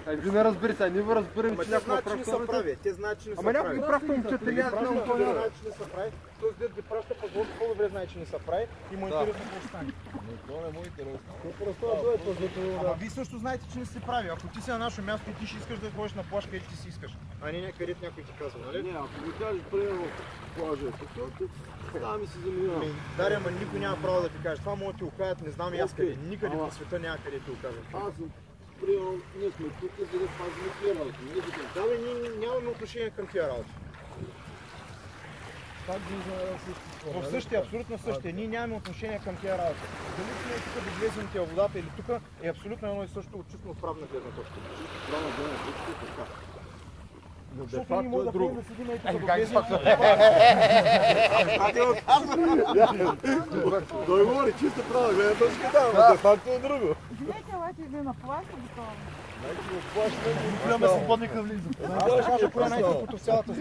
Вие не разберете, ние ви разбираме, че някаква прах не се прави. Те знаят, че не се прави. Ама някой прах момчета или аз не знаят, че не се прави. Този дед ги праща, пък по-добре знае, че не се прави и му интересно какво стане. Това не му интересно. Ама вие също знаете, че не се прави. Ако ти си на наше място и ти ще искаш да ходиш на плаж, където ти си искаш, а не някъде някой ти казва, нали? Не, ако ви кажеш, примерно, плажа е тук, тогава ми се заминава. Даре, ама никой няма право да ти каже. Това могат да ти окажат, не знам и аз къде. Никъде по света няма къде ти окажат. Аз съм, примерно, ние сме тук, за да спазим тия работи. Да, бе, ние нямаме отношение към тия работи. В същия, абсолютно същия. Ние нямаме отношение към тия работи. Дали сме тук да влезем тия водата или тук е абсолютно едно и също от чисто правна гледна точка. Правна гледна точка е така. Защото ние можем да ходим да седим и тук да Той говори чисто правна гледна точка, да, но де факто е друго. Извинете, елате и вие на плаща готово. Голяма свободника влиза. Аз ще кажа, коя е най-тъпото в цялата